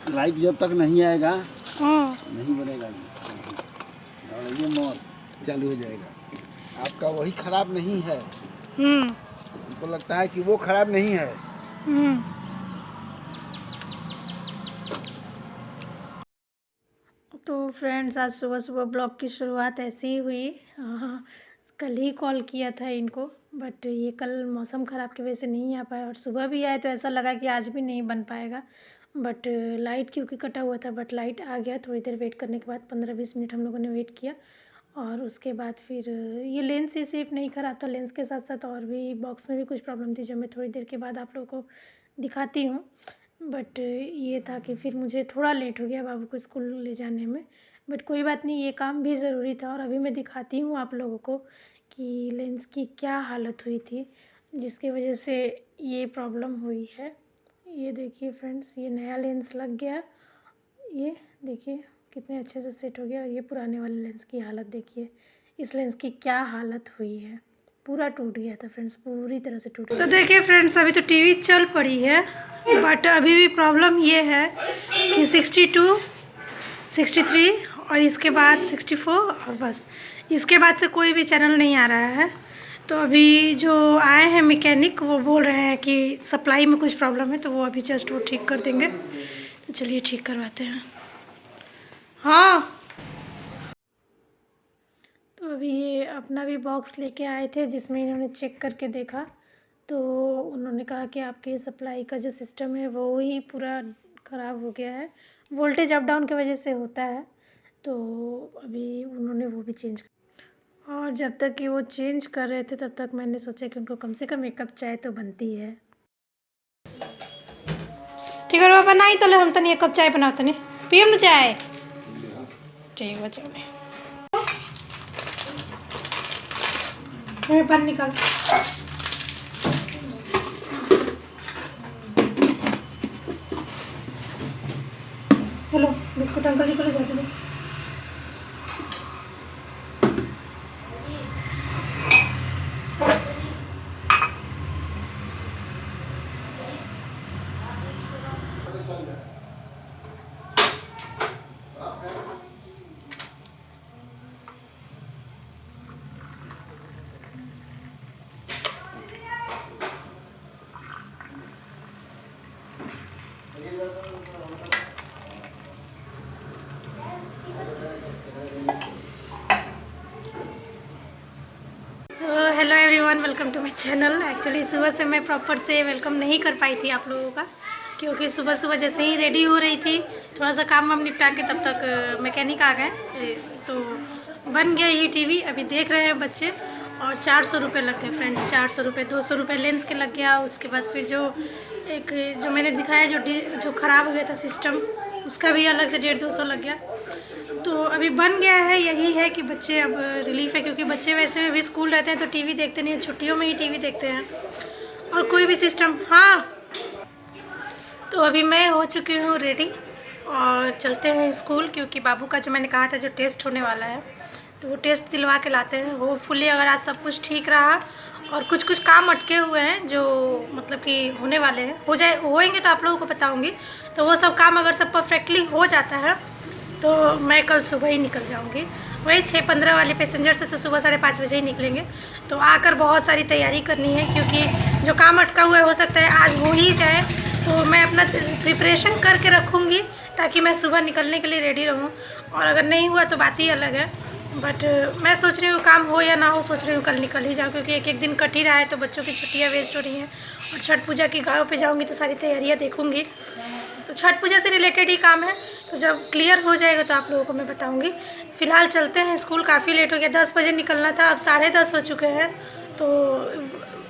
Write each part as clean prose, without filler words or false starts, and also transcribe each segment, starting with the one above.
Light जब तक नहीं आएगा नहीं बनेगा और ये मोड चालू हो जाएगा। आपका वही खराब नहीं है। हमको लगता है कि वो खराब नहीं है। तो फ्रेंड्स, आज सुबह सुबह ब्लॉग की शुरुआत ऐसी ही हुई। कल ही कॉल किया था इनको, बट ये कल मौसम ख़राब की वजह से नहीं आ पाया, और सुबह भी आए तो ऐसा लगा कि आज भी नहीं बन पाएगा। बट लाइट क्योंकि कटा हुआ था, बट लाइट आ गया। थोड़ी देर वेट करने के बाद 15-20 मिनट हम लोगों ने वेट किया, और उसके बाद फिर ये लेंस ही सिर्फ नहीं ख़राब था, लेंस के साथ साथ और भी बॉक्स में भी कुछ प्रॉब्लम थी, जो मैं थोड़ी देर के बाद आप लोगों को दिखाती हूँ। बट ये था कि फिर मुझे थोड़ा लेट हो गया बाबू को स्कूल ले जाने में, बट कोई बात नहीं, ये काम भी ज़रूरी था। और अभी मैं दिखाती हूँ आप लोगों को कि लेंस की क्या हालत हुई थी, जिसकी वजह से ये प्रॉब्लम हुई है। ये देखिए फ्रेंड्स, ये नया लेंस लग गया, ये देखिए कितने अच्छे से सेट हो गया। और ये पुराने वाले लेंस की हालत देखिए, इस लेंस की क्या हालत हुई है, पूरा टूट गया था फ्रेंड्स, पूरी तरह से टूट गया। तो देखिए फ्रेंड्स, अभी तो टीवी चल पड़ी है, बट अभी भी प्रॉब्लम ये है कि 62, 63 और इसके बाद 64, और बस इसके बाद से कोई भी चैनल नहीं आ रहा है। तो अभी जो आए हैं मैकेनिक, वो बोल रहे हैं कि सप्लाई में कुछ प्रॉब्लम है, तो वो अभी जस्ट वो ठीक कर देंगे। तो चलिए ठीक करवाते हैं। हाँ, तो अभी ये अपना भी बॉक्स लेके आए थे, जिसमें इन्होंने चेक करके देखा, तो उन्होंने कहा कि आपके सप्लाई का जो सिस्टम है वो ही पूरा ख़राब हो गया है, वोल्टेज अप डाउन की वजह से होता है। तो अभी उन्होंने वो भी चेंज, और जब तक कि वो चेंज कर रहे थे तब तक मैंने सोचा कि उनको कम से कम एक कप चाय तो बनती है। ठीक है, बनाई तो हम तनी एक कप चाय बनाओ, तनी पियम ना चाय। ठीक है, चलो बाहर निकाल। हेलो, बिस्कुट अंकल जी को ले जाते थे। Hello everyone, welcome to my channel. Actually सुबह से मैं प्रॉपर से वेलकम नहीं कर पाई थी आप लोगों का, क्योंकि सुबह सुबह जैसे ही रेडी हो रही थी, थोड़ा सा काम वाम निपटा के, तब तक मैकेनिक आ गए। तो बन गया ये टीवी, अभी देख रहे हैं बच्चे। और 400 रुपये लग गए फ्रेंड्स, 400 रुपये, 200 रुपये लेंस के लग गया। उसके बाद फिर जो मैंने दिखाया, जो ख़राब हो गया था सिस्टम, उसका भी अलग से 150-200 लग गया। तो अभी बन गया है। यही है कि बच्चे अब रिलीफ है, क्योंकि बच्चे वैसे में भी स्कूल रहते हैं तो टीवी देखते नहीं हैं, छुट्टियों में ही टीवी देखते हैं, और कोई भी सिस्टम। हाँ, तो अभी मैं हो चुकी हूँ रेडी, और चलते हैं स्कूल, क्योंकि बाबू का जो मैंने कहा था जो टेस्ट होने वाला है, तो वो टेस्ट दिलवा के लाते हैं। होपफुली अगर आज सब कुछ ठीक रहा, और कुछ काम अटके हुए हैं जो मतलब कि होने वाले हैं, होएंगे तो आप लोगों को बताऊंगी। तो वो सब काम अगर सब परफेक्टली हो जाता है तो मैं कल सुबह ही निकल जाऊंगी। वही 6:15 वाले पैसेंजर से तो सुबह 5:30 बजे ही निकलेंगे। तो आकर बहुत सारी तैयारी करनी है, क्योंकि जो काम अटका हुआ है हो सकता है आज हो ही जाए। तो मैं अपना प्रिपरेशन करके रखूँगी, ताकि मैं सुबह निकलने के लिए रेडी रहूँ। और अगर नहीं हुआ तो बात ही अलग है, बट मैं सोच रही हूँ काम हो या ना हो, सोच रही हूँ कल निकल ही जाऊँ, क्योंकि एक एक दिन कट ही रहा है, तो बच्चों की छुट्टियाँ वेस्ट हो रही हैं। और छठ पूजा की गाँव पे जाऊँगी तो सारी तैयारियाँ देखूँगी, तो छठ पूजा से रिलेटेड ही काम है। तो जब क्लियर हो जाएगा तो आप लोगों को मैं बताऊँगी। फ़िलहाल चलते हैं स्कूल, काफ़ी लेट हो गया, 10 बजे निकलना था, अब 10:30 हो चुके हैं। तो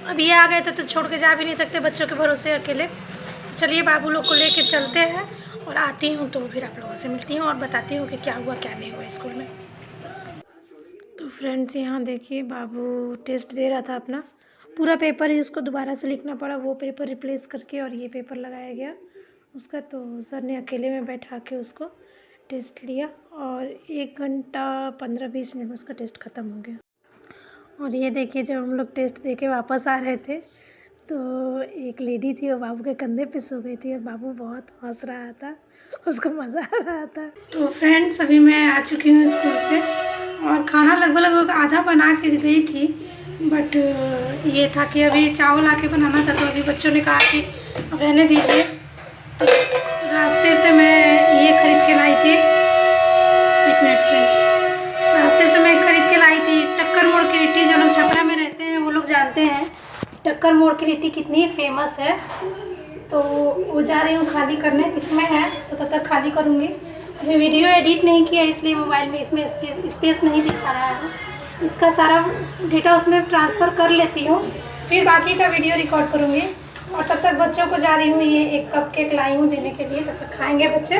अभी आ गए थे तो छोड़ के जा भी नहीं सकते बच्चों के भरोसे अकेले। तो चलिए बाबू लोग को लेके चलते हैं, और आती हूँ तो फिर आप लोगों से मिलती हूँ और बताती हूँ कि क्या हुआ क्या नहीं हुआ स्कूल में। तो फ्रेंड्स, यहाँ देखिए बाबू टेस्ट दे रहा था अपना, पूरा पेपर ही उसको दोबारा से लिखना पड़ा, वो पेपर रिप्लेस करके, और ये पेपर लगाया गया उसका। तो सर ने अकेले में बैठा के उसको टेस्ट लिया, और 1 घंटा 15-20 मिनट में उसका टेस्ट ख़त्म हो गया। और ये देखिए, जब हम लोग टेस्ट दे के वापस आ रहे थे, तो एक लेडी थी, वो बाबू के कंधे पे सो गई थी और बाबू बहुत हंस रहा था, उसको मज़ा आ रहा था। तो फ्रेंड्स, अभी मैं आ चुकी हूँ स्कूल से और खाना लगभग आधा बना के गई थी, बट ये था कि अभी चावल आके बनाना था, तो अभी बच्चों ने कहा कि अब रहने दीजिए। तो रास्ते से मैं ये खरीद के लाई थी, एक मिनट फ्रेंड्स, रास्ते से मैं खरीद के लाई थी टक्कर मोड़ की लिट्टी। जो लोग छपरा में रहते हैं वो लोग जानते हैं टक्कर मोड़ की लिट्टी कितनी फेमस है। तो वो जा रही हूँ खाली करने, इसमें है तो तब तक खाली करूँगी। अभी वीडियो एडिट नहीं किया इसलिए मोबाइल में इसमें स्पेस नहीं दिखा रहा है। इसका सारा डेटा उसमें ट्रांसफ़र कर लेती हूँ, फिर बाकी का वीडियो रिकॉर्ड करूँगी। और तब तक बच्चों को जा रही हूँ, ये एक कप केक लाई हूँ देने के लिए, तब तक खाएंगे बच्चे।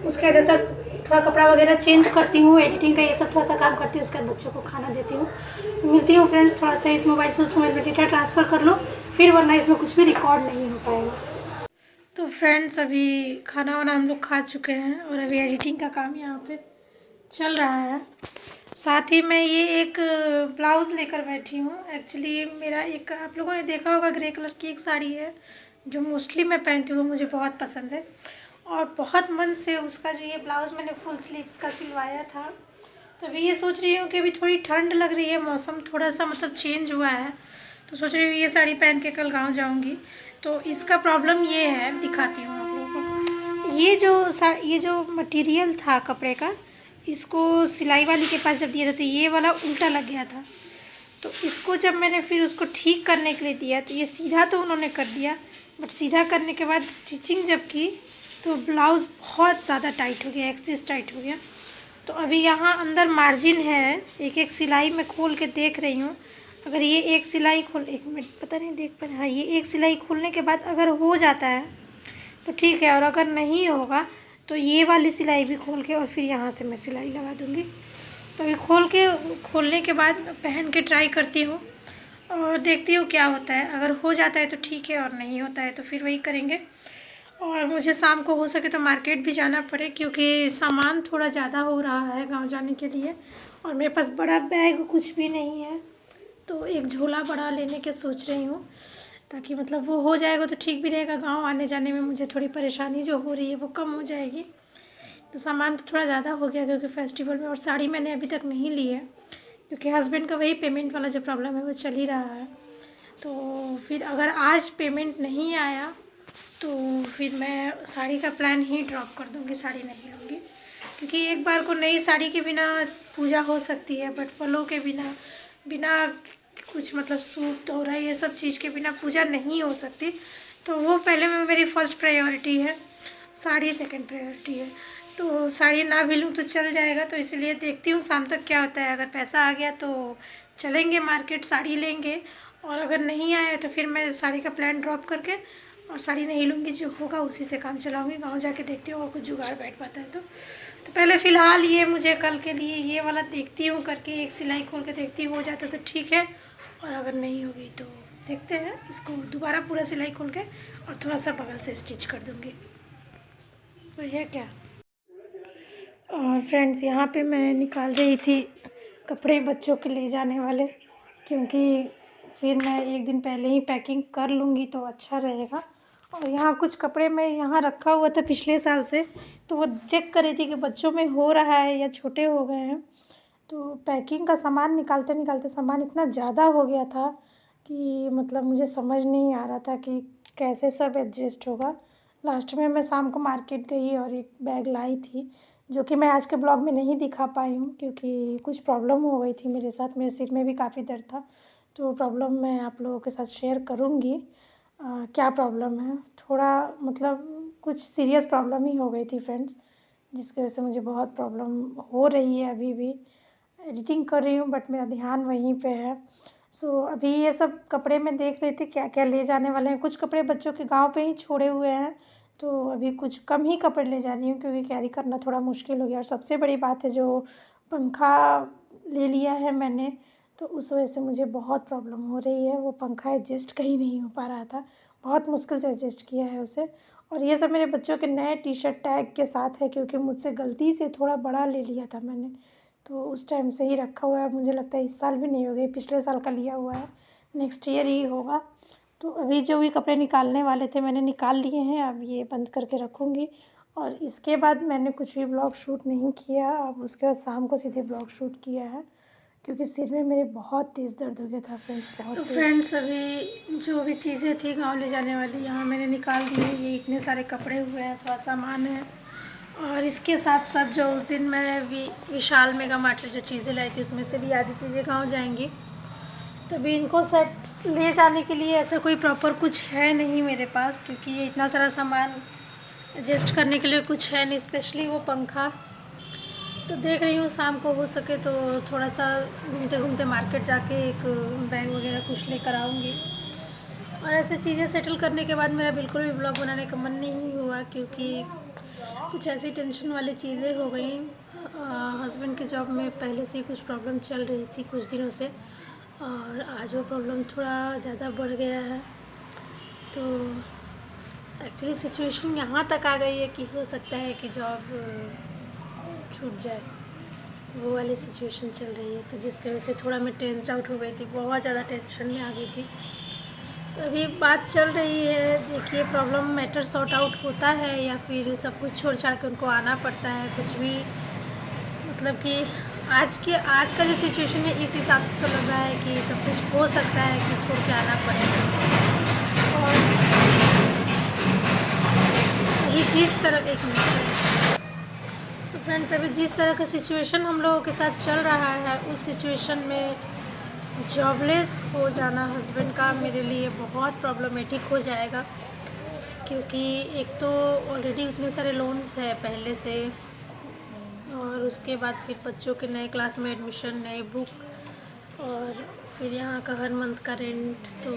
उसके जब तक थोड़ा कपड़ा वगैरह चेंज करती हूँ, एडिटिंग का ये सब थोड़ा सा काम करती हूँ, उसके बाद बच्चों को खाना देती हूँ। मिलती हूँ फ्रेंड्स, थोड़ा सा इस मोबाइल से उस मोबाइल में डेटा ट्रांसफ़र कर लो, फिर वरना इसमें कुछ भी रिकॉर्ड नहीं हो पाएगा। तो फ्रेंड्स, अभी खाना वाना हम लोग खा चुके हैं और अभी एडिटिंग का काम यहाँ पे चल रहा है। साथ ही मैं ये एक ब्लाउज़ लेकर बैठी हूँ। एक्चुअली मेरा एक, आप लोगों ने देखा होगा, ग्रे कलर की एक साड़ी है जो मोस्टली मैं पहनती हूँ, मुझे बहुत पसंद है और बहुत मन से उसका जो ये ब्लाउज़ मैंने फुल स्लीव्स का सिलवाया था। तो अभी ये सोच रही हूँ कि अभी थोड़ी ठंड लग रही है, मौसम थोड़ा सा मतलब चेंज हुआ है, तो सोच रही हूँ ये साड़ी पहन के कल गाँव जाऊँगी। तो इसका प्रॉब्लम ये है, दिखाती हूँ आप लोगों को। ये जो मटेरियल था कपड़े का, इसको सिलाई वाली के पास जब दिया था तो ये वाला उल्टा लग गया था। तो इसको जब मैंने फिर उसको ठीक करने के लिए दिया तो ये सीधा तो उन्होंने कर दिया, बट सीधा करने के बाद स्टिचिंग जब की तो ब्लाउज़ बहुत ज़्यादा टाइट हो गया, एक्सेस टाइट हो गया। तो अभी यहाँ अंदर मार्जिन है, एक एक सिलाई मैं खोल के देख रही हूँ। अगर ये एक सिलाई खोल, एक मिनट, पता नहीं देख पा रहे, हाँ, ये एक सिलाई खोलने के बाद अगर हो जाता है तो ठीक है, और अगर नहीं होगा तो ये वाली सिलाई भी खोल के और फिर यहाँ से मैं सिलाई लगा दूँगी। तो अभी खोलने के बाद पहन के ट्राई करती हूँ और देखती हूँ क्या होता है। अगर हो जाता है तो ठीक है, और नहीं होता है तो फिर वही करेंगे। और मुझे शाम को हो सके तो मार्केट भी जाना पड़े, क्योंकि सामान थोड़ा ज़्यादा हो रहा है गांव जाने के लिए, और मेरे पास बड़ा बैग कुछ भी नहीं है, तो एक झोला बड़ा लेने के सोच रही हूँ, ताकि मतलब वो हो जाएगा तो ठीक भी रहेगा। गांव आने जाने में मुझे थोड़ी परेशानी जो हो रही है वो कम हो जाएगी। तो सामान तो थोड़ा ज़्यादा हो गया क्योंकि फेस्टिवल में, और साड़ी मैंने अभी तक नहीं ली है क्योंकि हस्बैंड का वही पेमेंट वाला जो प्रॉब्लम है वो चल ही रहा है। तो फिर अगर आज पेमेंट नहीं आया तो फिर मैं साड़ी का प्लान ही ड्रॉप कर दूँगी, साड़ी नहीं लूँगी, क्योंकि एक बार को नई साड़ी के बिना पूजा हो सकती है, बट फलों के बिना कुछ मतलब सूप दोहरा ये सब चीज़ के बिना पूजा नहीं हो सकती। तो वो पहले में मेरी फ़र्स्ट प्रायोरिटी है, साड़ी सेकंड प्रायोरिटी है। तो साड़ी ना भी लूँ तो चल जाएगा, तो इसलिए देखती हूँ शाम तक क्या होता है। अगर पैसा आ गया तो चलेंगे मार्केट, साड़ी लेंगे, और अगर नहीं आया तो फिर मैं साड़ी का प्लान ड्रॉप करके और साड़ी नहीं लूँगी, जो होगा उसी से काम चलाऊँगी। गाँव जाके देखती हूँ और कुछ जुगाड़ बैठ पाता है तो पहले फ़िलहाल ये मुझे कल के लिए ये वाला देखती हूँ करके, एक सिलाई खोल के देखती हूँ, हो जाता तो ठीक है, और अगर नहीं होगी तो देखते हैं, इसको दोबारा पूरा सिलाई खोल के और थोड़ा सा बगल से स्टिच कर दूँगी। तो ये क्या। और फ्रेंड्स, यहाँ पे मैं निकाल रही थी कपड़े बच्चों के ले जाने वाले, क्योंकि फिर मैं एक दिन पहले ही पैकिंग कर लूँगी तो अच्छा रहेगा। और यहाँ कुछ कपड़े मैं यहाँ रखा हुआ था पिछले साल से, तो वो चेक कर रही थी कि बच्चों में हो रहा है या छोटे हो गए हैं। तो पैकिंग का सामान निकालते निकालते सामान इतना ज़्यादा हो गया था कि मतलब मुझे समझ नहीं आ रहा था कि कैसे सब एडजस्ट होगा। लास्ट में मैं शाम को मार्केट गई और एक बैग लाई थी, जो कि मैं आज के ब्लॉग में नहीं दिखा पाई हूँ क्योंकि कुछ प्रॉब्लम हो गई थी मेरे साथ। मेरे सिर में भी काफ़ी दर्द था, तो प्रॉब्लम मैं आप लोगों के साथ शेयर करूँगी। क्या प्रॉब्लम है, थोड़ा मतलब कुछ सीरियस प्रॉब्लम ही हो गई थी फ्रेंड्स, जिसकी वजह से मुझे बहुत प्रॉब्लम हो रही है। अभी भी एडिटिंग कर रही हूँ बट मेरा ध्यान वहीं पे है। सो अभी ये सब कपड़े मैं देख रही थी क्या क्या ले जाने वाले हैं। कुछ कपड़े बच्चों के गांव पे ही छोड़े हुए हैं, तो अभी कुछ कम ही कपड़े ले जा रही हूँ क्योंकि कैरी करना थोड़ा मुश्किल हो गया। और सबसे बड़ी बात है, जो पंखा ले लिया है मैंने, तो उस वजह से मुझे बहुत प्रॉब्लम हो रही है। वो पंखा एडजस्ट कहीं नहीं हो पा रहा था, बहुत मुश्किल से एडजस्ट किया है उसे। और ये सब मेरे बच्चों के नए टी शर्ट टैग के साथ है, क्योंकि मुझसे गलती से थोड़ा बड़ा ले लिया था मैंने, तो उस टाइम से ही रखा हुआ है। मुझे लगता है इस साल भी नहीं होगा, पिछले साल का लिया हुआ है, नेक्स्ट ईयर ही होगा। तो अभी जो भी कपड़े निकालने वाले थे मैंने निकाल लिए हैं, अब ये बंद करके रखूँगी। और इसके बाद मैंने कुछ भी ब्लॉग शूट नहीं किया। अब उसके बाद शाम को सीधे ब्लॉग शूट किया है, क्योंकि सिर में मेरे बहुत तेज़ दर्द हो गया था फ्रेंड्स, बहुत। तो फ्रेंड्स अभी जो भी चीज़ें थी गांव ले जाने वाली यहाँ मैंने निकाल दी है। ये इतने सारे कपड़े हुए हैं, थोड़ा सामान है, और इसके साथ साथ जो उस दिन मैं विशाल मेगा मार्ट से जो चीज़ें लाई थी उसमें से भी आधी चीज़ें गाँव जाएंगी। तभी इनको सेट ले जाने के लिए ऐसा कोई प्रॉपर कुछ है नहीं मेरे पास, क्योंकि ये इतना सारा सामान एडजस्ट करने के लिए कुछ है नहीं, स्पेशली वो पंखा। तो देख रही हूँ शाम को हो सके तो थोड़ा सा घूमते घूमते मार्केट जाके एक बैग वगैरह कुछ लेकर आऊँगी। और ऐसे चीज़ें सेटल करने के बाद मेरा बिल्कुल भी ब्लॉग बनाने का मन नहीं हुआ, क्योंकि कुछ ऐसी टेंशन वाली चीज़ें हो गई। हस्बैंड के जॉब में पहले से ही कुछ प्रॉब्लम चल रही थी कुछ दिनों से, और आज वो प्रॉब्लम थोड़ा ज़्यादा बढ़ गया है। तो एक्चुअली सिचुएशन यहाँ तक आ गई है कि हो सकता है कि जॉब छूट जाए, वो वाली सिचुएशन चल रही है। तो जिसकी वजह से थोड़ा मैं टेंस्ड आउट हो गई थी, बहुत ज़्यादा टेंशन में आ गई थी। तो अभी बात चल रही है, देखिए प्रॉब्लम मैटर सॉर्ट आउट होता है या फिर सब कुछ छोड़ छाड़ के उनको आना पड़ता है। कुछ भी मतलब कि आज का जो सिचुएशन है इस हिसाब से तो लग रहा है कि सब कुछ हो सकता है कि छोड़ के आना पड़े। और अभी जिस तरह तो फ्रेंड्स अभी जिस तरह का सिचुएशन हम लोगों के साथ चल रहा है, उस सिचुएशन में जॉबलेस हो जाना हस्बैंड का मेरे लिए बहुत प्रॉब्लमेटिक हो जाएगा। क्योंकि एक तो ऑलरेडी इतने सारे लोन्स हैं पहले से, और उसके बाद फिर बच्चों के नए क्लास में एडमिशन, नए बुक, और फिर यहाँ का हर मंथ का रेंट, तो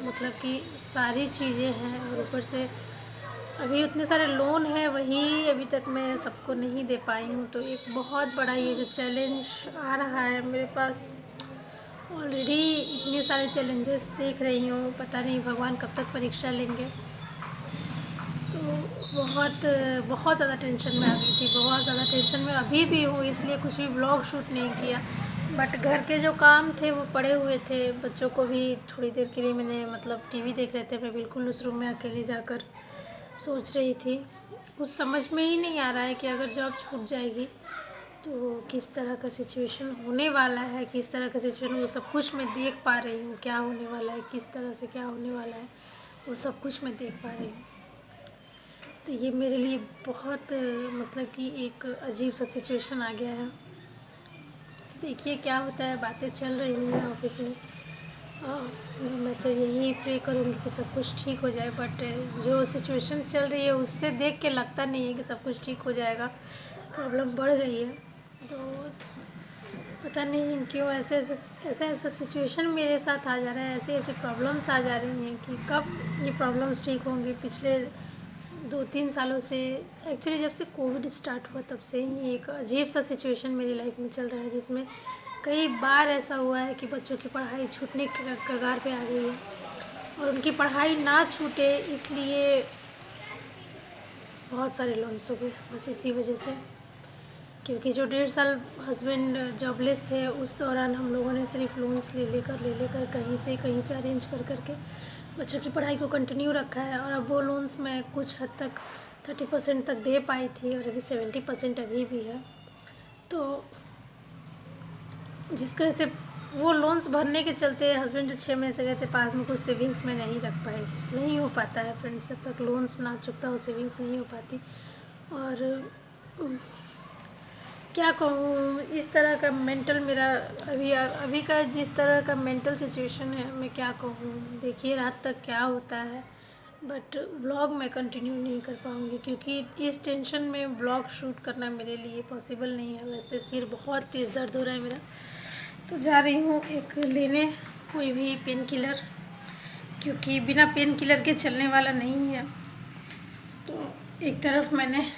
मतलब कि सारी चीज़ें हैं। और ऊपर से अभी उतने सारे लोन हैं, वही अभी तक मैं सबको नहीं दे पाई हूँ। तो एक बहुत बड़ा ये जो चैलेंज आ रहा है मेरे पास, ऑलरेडी इतने सारे चैलेंजेस देख रही हूँ, पता नहीं भगवान कब तक परीक्षा लेंगे। तो बहुत ज़्यादा टेंशन में आ गई थी, बहुत ज़्यादा टेंशन में अभी भी हूँ, इसलिए कुछ भी ब्लॉग शूट नहीं किया। बट घर के जो काम थे वो पड़े हुए थे। बच्चों को भी थोड़ी देर के लिए मैंने मतलब टीवी देख रहे थे, मैं बिल्कुल उस रूम में अकेली जाकर सोच रही थी। कुछ समझ में ही नहीं आ रहा है कि अगर जॉब छूट जाएगी तो किस तरह का सिचुएशन होने वाला है, किस तरह का सिचुएशन, वो सब कुछ मैं देख पा रही हूँ क्या होने वाला है, किस तरह से क्या होने वाला है, वो सब कुछ मैं देख पा रही हूँ। तो ये मेरे लिए बहुत मतलब कि एक अजीब सा सिचुएशन आ गया है। देखिए क्या होता है, बातें चल रही हैं ऑफिस में। मैं तो यही प्रे करूँगी कि सब कुछ ठीक हो जाए, बट जो सिचुएशन चल रही है उससे देख के लगता नहीं है कि सब कुछ ठीक हो जाएगा। प्रॉब्लम बढ़ गई है। तो पता नहीं क्यों ऐसा सिचुएशन मेरे साथ आ जा रहा है, ऐसी प्रॉब्लम्स आ जा रही हैं कि कब ये प्रॉब्लम्स ठीक होंगी। पिछले 2-3 सालों से, एक्चुअली जब से कोविड स्टार्ट हुआ तब से ही एक अजीब सा सिचुएशन मेरी लाइफ में चल रहा है, जिसमें कई बार ऐसा हुआ है कि बच्चों की पढ़ाई छूटने के कगार पे आ गई है, और उनकी पढ़ाई ना छूटे इसलिए बहुत सारे लोन्स हो गए, बस इसी वजह से। क्योंकि जो 1.5 साल हस्बैंड जॉबलेस थे उस दौरान हम लोगों ने सिर्फ लोन्स ले लेकर कहीं से अरेंज करके बच्चों की पढ़ाई को कंटिन्यू रखा है। और अब वो लोन्स मैं कुछ हद तक 30% तक दे पाई थी, और अभी 70% अभी भी है। तो जिसकी वजह से वो लोन्स भरने के चलते हस्बैंड जो 6 महीने से रहते पास में, कुछ सेविंग्स में नहीं रख पाए। नहीं हो पाता है फ्रेंड्स, जब तक लोन्स ना चुकता हो सेविंग्स नहीं हो पाती। और क्या कहूँ, इस तरह का मेंटल मेरा अभी का जिस तरह का मेंटल सिचुएशन है, मैं क्या कहूँ। देखिए रात तक क्या होता है, बट व्लॉग मैं कंटिन्यू नहीं कर पाऊँगी, क्योंकि इस टेंशन में व्लॉग शूट करना मेरे लिए पॉसिबल नहीं है। वैसे सिर बहुत तेज़ दर्द हो रहा है मेरा, तो जा रही हूँ एक लेने कोई भी पेन किलर, क्योंकि बिना पेन किलर के चलने वाला नहीं है। तो एक तरफ मैंने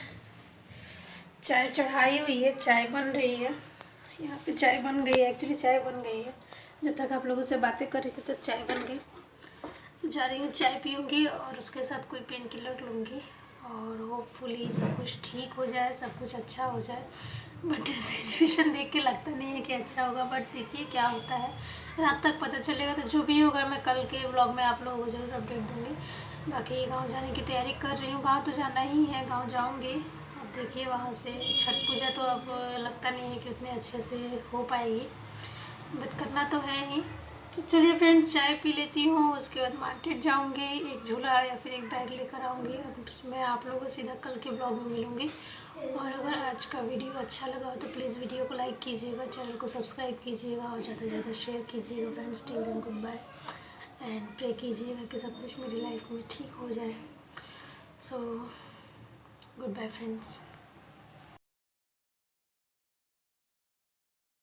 चाय चढ़ाई हुई है, चाय बन रही है, यहाँ पे चाय बन गई है, एक्चुअली चाय बन गई है। जब तक आप लोगों से बातें कर रही थी तो चाय बन गई। तो जा रही हूँ, चाय पीऊँगी और उसके साथ कोई पेन किलर लूँगी और होपफुली सब कुछ ठीक हो जाए, सब कुछ अच्छा हो जाए। बट सिचुएशन देख के लगता नहीं है कि अच्छा होगा, बट देखिए क्या होता है, रात तक पता चलेगा। तो जो भी होगा मैं कल के व्लॉग में आप लोगों को ज़रूर अपडेट दूँगी। बाकी गांव जाने की तैयारी कर रही हूँ, गांव तो जाना ही है, गांव जाऊँगी। अब देखिए वहाँ से छठ पूजा तो अब लगता नहीं है कि उतने अच्छे से हो पाएगी, बट करना तो है ही। तो चलिए फ्रेंड्स, चाय पी लेती हूँ, उसके बाद मार्केट जाऊँगी, एक झूला या फिर एक बैग लेकर आऊँगी। अब मैं आप लोगों को सीधा कल के ब्लॉग में मिलूँगी। और अगर आज का वीडियो अच्छा लगा हो तो प्लीज़ वीडियो को लाइक कीजिएगा, चैनल को सब्सक्राइब कीजिएगा और ज़्यादा से ज़्यादा शेयर कीजिएगा friends. Till then goodbye and pray कीजिएगा कि सब कुछ मेरी लाइफ में ठीक हो जाए। So goodbye friends.